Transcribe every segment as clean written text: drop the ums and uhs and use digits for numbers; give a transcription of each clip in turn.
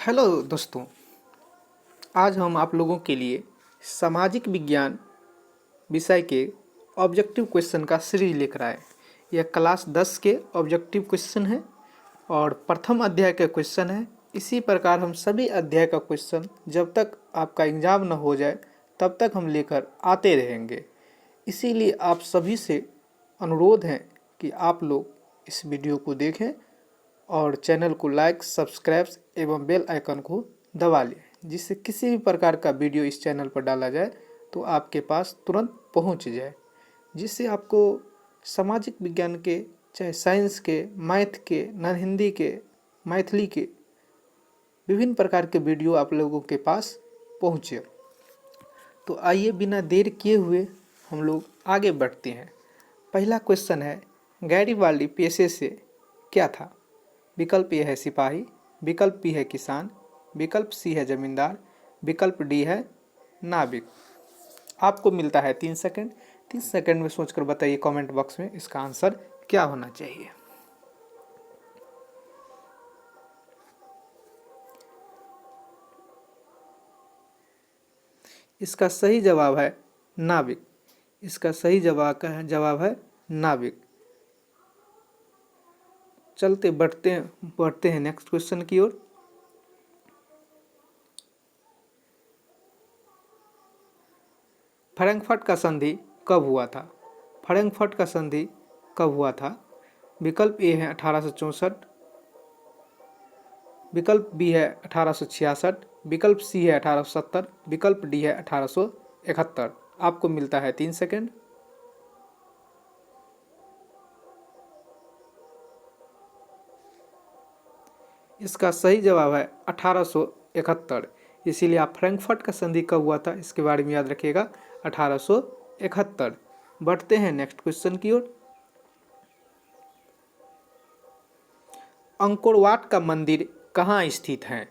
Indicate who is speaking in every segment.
Speaker 1: Hello दोस्तों, आज हम आप लोगों के लिए सामाजिक विज्ञान विषय के ऑब्जेक्टिव क्वेश्चन का सीरीज लेकर आए। यह क्लास 10 के ऑब्जेक्टिव क्वेश्चन है और प्रथम अध्याय का क्वेश्चन है। इसी प्रकार हम सभी अध्याय का क्वेश्चन जब तक आपका एग्ज़ाम न हो जाए तब तक हम लेकर आते रहेंगे। इसीलिए आप सभी से अनुरोध है कि आप लोग इस वीडियो को देखें और चैनल को लाइक, सब्सक्राइब एवं बेल आइकन को दबा लें, जिससे किसी भी प्रकार का वीडियो इस चैनल पर डाला जाए तो आपके पास तुरंत पहुंच जाए, जिससे आपको सामाजिक विज्ञान के, चाहे साइंस के, मैथ के, नॉन हिंदी के, मैथिली के विभिन्न प्रकार के वीडियो आप लोगों के पास पहुँचे। तो आइए बिना देर किए हुए हम लोग आगे बढ़ते हैं। पहला क्वेश्चन है, गैरिबाल्डी पेशे से क्या था? विकल्प ए है सिपाही, विकल्प बी है किसान, विकल्प सी है जमींदार, विकल्प डी है नाविक। आपको मिलता है 3 सेकंड। 3 सेकंड में सोचकर बताइए कमेंट बॉक्स में इसका आंसर क्या होना चाहिए। इसका सही जवाब है नाविक। इसका सही जवाब है नाविक। चलते बढ़ते हैं नेक्स्ट क्वेश्चन की ओर। फ्रैंकफर्ट का संधि कब हुआ था? फ्रैंकफर्ट का संधि कब हुआ था? विकल्प ए है 1864, विकल्प बी है 1866, विकल्प सी है 1870, विकल्प डी है 1871। आपको मिलता है 3 सेकंड। इसका सही जवाब है 1871। इसीलिए आप फ्रैंकफर्ट का संधि कब हुआ था इसके बारे में याद रखिएगा, 1871। बढ़ते हैं नेक्स्ट क्वेश्चन की ओर। अंकोर वाट का मंदिर कहाँ स्थित है?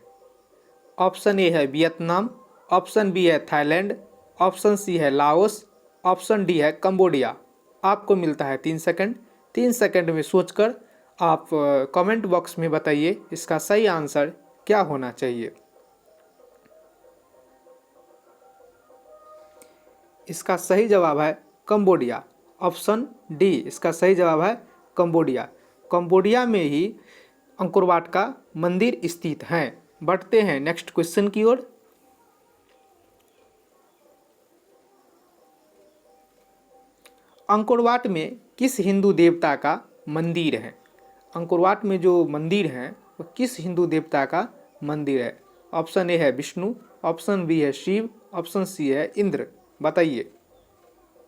Speaker 1: ऑप्शन ए है वियतनाम, ऑप्शन बी है थाईलैंड, ऑप्शन सी है लाओस, ऑप्शन डी है कंबोडिया। आपको मिलता है 3 सेकंड। 3 सेकंड में सोचकर आप कमेंट बॉक्स में बताइए इसका सही आंसर क्या होना चाहिए। इसका सही जवाब है कंबोडिया। ऑप्शन डी इसका सही जवाब है कंबोडिया। कंबोडिया में ही अंकोर वाट का मंदिर स्थित है। बढ़ते हैं नेक्स्ट क्वेश्चन की ओर। अंकोर वाट में किस हिंदू देवता का मंदिर है? अंकोर वाट में जो मंदिर है वो किस हिंदू देवता का मंदिर है? ऑप्शन ए है विष्णु, ऑप्शन बी है शिव, ऑप्शन सी है इंद्र। बताइए।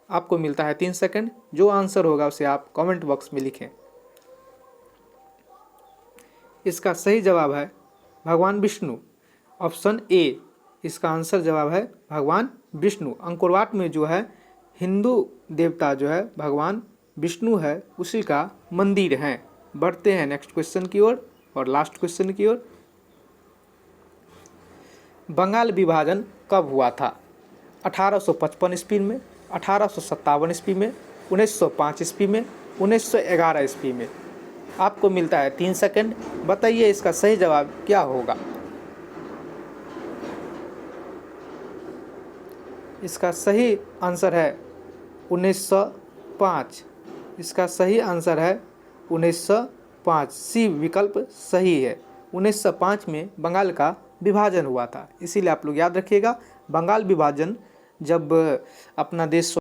Speaker 1: आपको मिलता है 3 सेकंड। जो आंसर होगा उसे आप कमेंट बॉक्स में लिखें। इसका सही जवाब है भगवान विष्णु। ऑप्शन ए इसका आंसर जवाब है भगवान विष्णु। अंकोर वाट में जो है हिंदू देवता जो है भगवान विष्णु है, उसी का मंदिर है। बढ़ते हैं नेक्स्ट क्वेश्चन की ओर और लास्ट क्वेश्चन की ओर। बंगाल विभाजन कब हुआ था? 1855 ईस्वी में, 1857 ईस्वी में, 1905 ईस्वी में, 1911 ईस्वी में। आपको मिलता है 3 सेकंड। बताइए इसका सही जवाब क्या होगा। इसका सही आंसर है 1905। इसका सही आंसर है 1905। सी विकल्प सही है। 1905 में बंगाल का विभाजन हुआ था। इसीलिए आप लोग याद रखिएगा, बंगाल विभाजन जब अपना देश